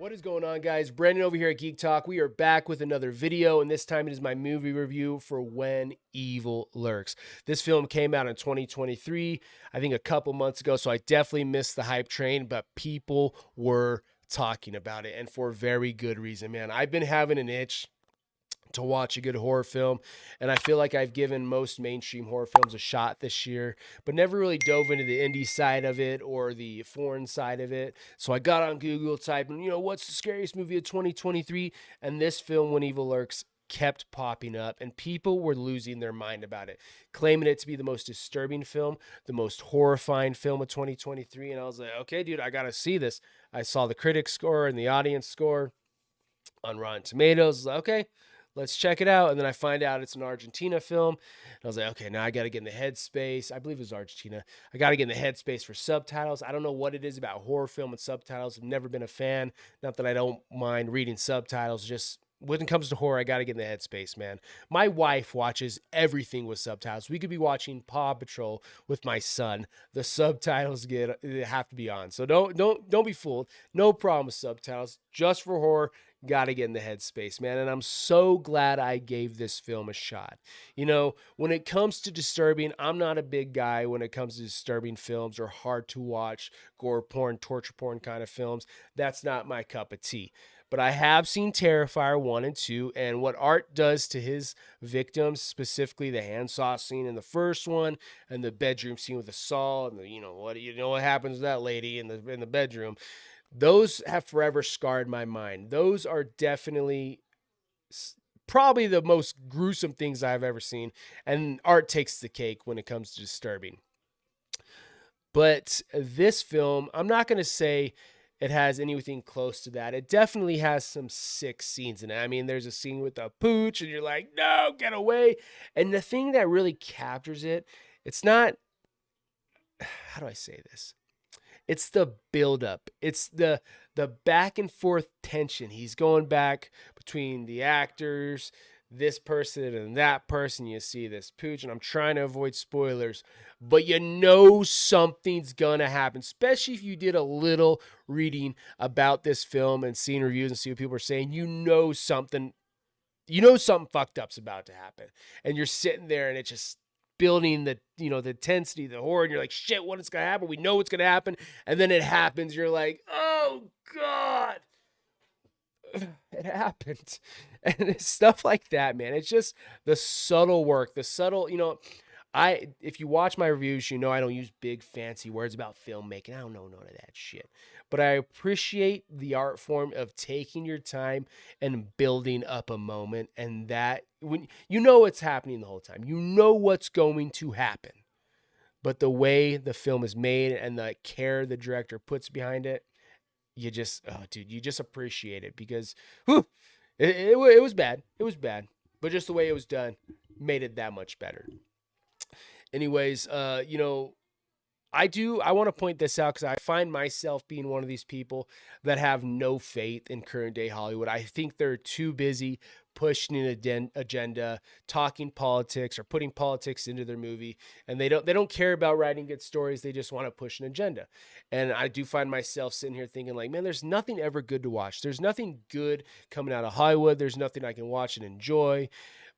What is going on, guys? Brandon over here at Geek Talk. We are back with another video, and this time it is my movie review for When Evil Lurks. This film came out in 2023, I think a couple months ago, so I definitely missed the hype train, but people were talking about it, and for very good reason, man. I've been having an itch to watch a good horror film, and I feel like I've given most mainstream horror films a shot this year, but never really dove into the indie side of it or the foreign side of it. So I got on Google typing, what's the scariest movie of 2023? And this film, When Evil Lurks, kept popping up, and people were losing their mind about it, claiming it to be the most disturbing film, the most horrifying film of 2023. And I was like, okay, dude, I gotta see this. I saw the critic score and the audience score on Rotten Tomatoes. I was like, okay, let's check it out. And then I find out it's an Argentina film. And I was like, okay, now I got to get in the headspace. I believe it was Argentina. I got to get in the headspace for subtitles. I don't know what it is about horror film and subtitles. I've never been a fan. Not that I don't mind reading subtitles. Just when it comes to horror, I got to get in the headspace, man. My wife watches everything with subtitles. We could be watching Paw Patrol with my son. The subtitles have to be on. So don't be fooled. No problem with subtitles. Just for horror. Got to get in the headspace, man. And I'm so glad I gave this film a shot. When it comes to disturbing, I'm not a big guy when it comes to disturbing films or hard to watch, gore porn, torture porn kind of films. That's not my cup of tea. But I have seen Terrifier 1 and 2, and what Art does to his victims, specifically the handsaw scene in the first one, and the bedroom scene with the saw, and what happens to that lady in the bedroom. Those have forever scarred my mind. Those are definitely probably the most gruesome things I've ever seen. And Art takes the cake when it comes to disturbing. But this film, I'm not going to say it has anything close to that. It definitely has some sick scenes in it. I mean, there's a scene with the pooch, and you're like, no, get away. And the thing that really captures it, it's not, how do I say this? It's the buildup. It's the back and forth tension. He's going back between the actors, this person and that person. You see this pooch, and I'm trying to avoid spoilers, but something's gonna happen, especially if you did a little reading about this film and seeing reviews and see what people are saying. Something fucked up's about to happen, and you're sitting there, and it's just building the intensity, the horror, and you're like, shit, what is gonna happen? We know what's gonna happen, and then it happens. You're like, oh god, it happened. And it's stuff like that, man. It's just the subtle work, the subtle, if you watch my reviews, I don't use big fancy words about filmmaking. I don't know none of that shit. But I appreciate the art form of taking your time and building up a moment, and that when it's happening the whole time. You know what's going to happen. But the way the film is made and the care the director puts behind it, you just appreciate it, because it was bad. It was bad. But just the way it was done made it that much better. Anyways, I want to point this out because I find myself being one of these people that have no faith in current day Hollywood. I think they're too busy pushing an agenda, talking politics, or putting politics into their movie, and they don't care about writing good stories. They just want to push an agenda. And I do find myself sitting here thinking, like, man, there's nothing ever good to watch. There's nothing good coming out of Hollywood. There's nothing I can watch and enjoy.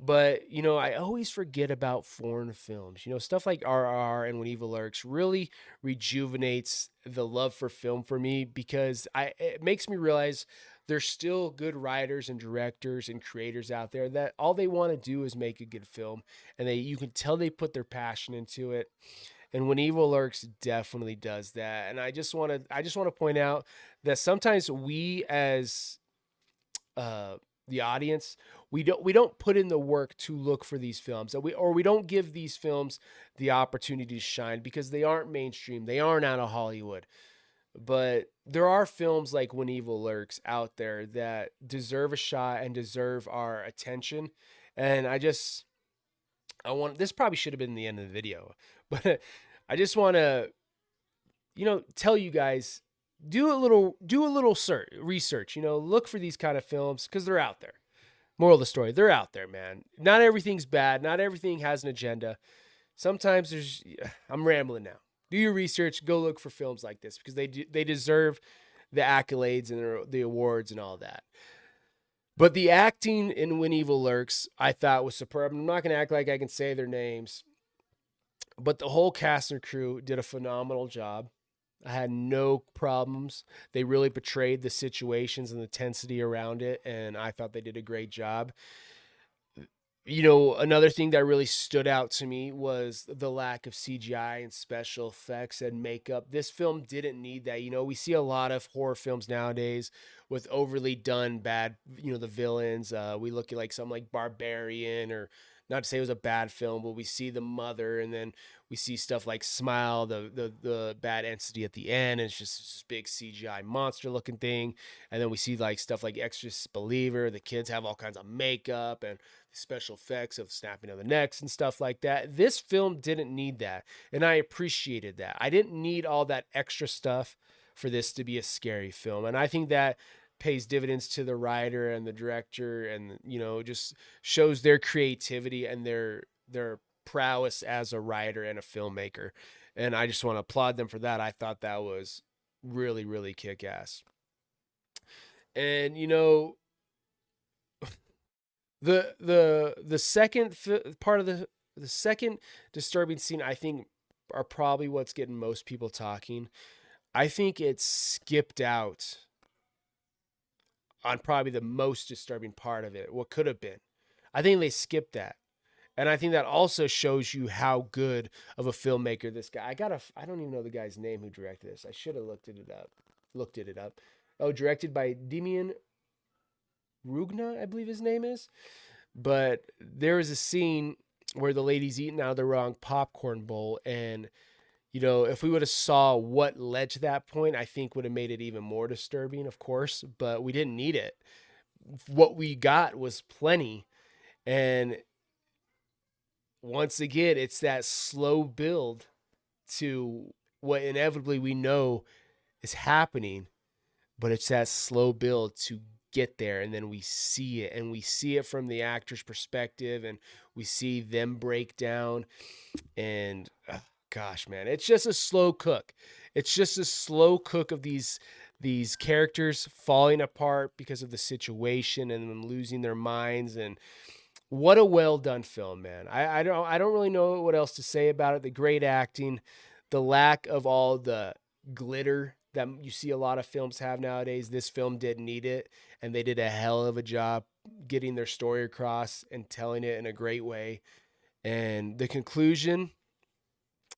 But, I always forget about foreign films. Stuff like RR and When Evil Lurks really rejuvenates the love for film for me, because it makes me realize there's still good writers and directors and creators out there that all they want to do is make a good film, and you can tell they put their passion into it. And When Evil Lurks definitely does that. And I just want to point out that sometimes we, as the audience, we don't put in the work to look for these films, we don't give these films the opportunity to shine because they aren't mainstream, they aren't out of Hollywood. But there are films like When Evil Lurks out there that deserve a shot and deserve our attention. And this probably should have been the end of the video, but I just want to tell you guys, do a little research, look for these kind of films, because they're out there. Moral of the story, they're out there, man. Not everything's bad. Not everything has an agenda. Sometimes I'm rambling now. Do your research. Go look for films like this, because they deserve the accolades and the awards and all that. But the acting in When Evil Lurks, I thought was superb. I'm not going to act like I can say their names, but the whole cast and crew did a phenomenal job. I had no problems. They really portrayed the situations and the tensity around it, and I thought they did a great job. Another thing that really stood out to me was the lack of CGI and special effects and makeup. This film didn't need that. We see a lot of horror films nowadays with overly done bad, the villains. We look at like something like Barbarian, or not to say it was a bad film, but we see the mother, and then we see stuff like Smile, the bad entity at the end, and it's just this big CGI monster looking thing. And then we see like stuff like Exorcist Believer. The kids have all kinds of makeup and special effects of snapping of the necks and stuff like that. This film didn't need that, and I appreciated that. I didn't need all that extra stuff for this to be a scary film, and I think that pays dividends to the writer and the director, and just shows their creativity and their prowess as a writer and a filmmaker. And I just want to applaud them for that. I thought that was really, really kick-ass. And the second part of the second disturbing scene, I think, are probably what's getting most people talking. I think it's skipped out on probably the most disturbing part of it, what could have been. I think they skipped that. And I think that also shows you how good of a filmmaker this guy. I don't even know the guy's name who directed this. I should have looked it up. Oh, directed by Demian Rugna, I believe his name is. But there is a scene where the lady's eating out of the wrong popcorn bowl, and if we would have saw what led to that point, I think would have made it even more disturbing, of course, but we didn't need it. What we got was plenty. And once again, it's that slow build to what inevitably we know is happening, but it's that slow build to get there, and then we see it, and we see it from the actor's perspective, and we see them break down. And gosh, man, it's just a slow cook. It's just a slow cook of these characters falling apart because of the situation and them losing their minds. And what a well done film, man. I don't really know what else to say about it. The great acting, the lack of all the glitter that you see a lot of films have nowadays. This film didn't need it, and they did a hell of a job getting their story across and telling it in a great way. And the conclusion,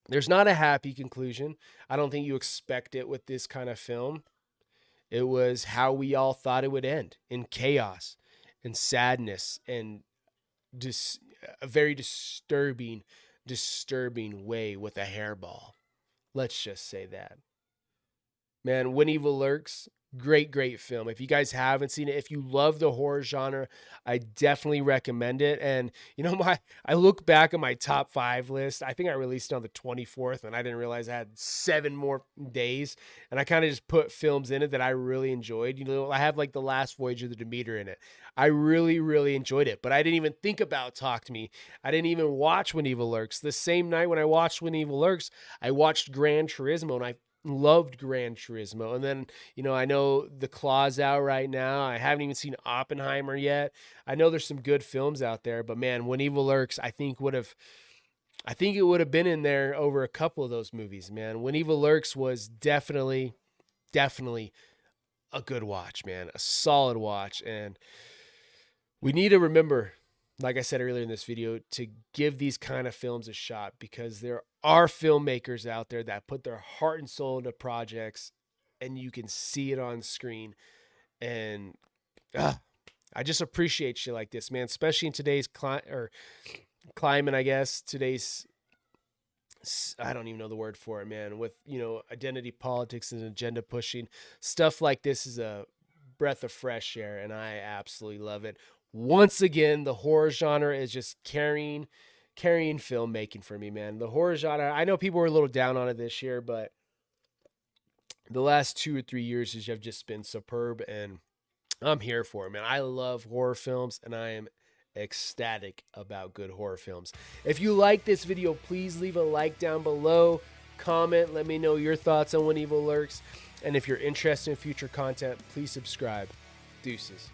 there's not a happy conclusion. I don't think you expect it with this kind of film. It was how we all thought it would end, in chaos and sadness and just a very disturbing way with a hairball. Let's just say that. Man, When Evil Lurks, great film. If you guys haven't seen it, if you love the horror genre, I definitely recommend it. And I look back at my top 5 list. I think I released it on the 24th, and I didn't realize I had 7 more days. And I kind of just put films in it that I really enjoyed. I have like The Last Voyage of the Demeter in it. I really enjoyed it, but I didn't even think about Talk to Me. I didn't even watch When Evil Lurks. The same night when I watched When Evil Lurks, I watched Gran Turismo, and I loved Gran Turismo. And then, I know The Claw's out right now. I haven't even seen Oppenheimer yet. I know there's some good films out there, but man, When Evil Lurks, I think it would have been in there over a couple of those movies, man. When Evil Lurks was definitely a good watch, man. A solid watch. And we need to remember, like I said earlier in this video, to give these kind of films a shot, because there are filmmakers out there that put their heart and soul into projects, and you can see it on screen. And I just appreciate shit like this, man, especially in today's climate, I guess. Today's, I don't even know the word for it, man, with, identity politics and agenda pushing. Stuff like this is a breath of fresh air, and I absolutely love it. Once again, the horror genre is just carrying filmmaking for me, man. The horror genre, I know people were a little down on it this year, but the last 2 or 3 years have just been superb, and I'm here for it, man. I love horror films, and I am ecstatic about good horror films. If you like this video, please leave a like down below. Comment, let me know your thoughts on When Evil Lurks. And if you're interested in future content, please subscribe. Deuces.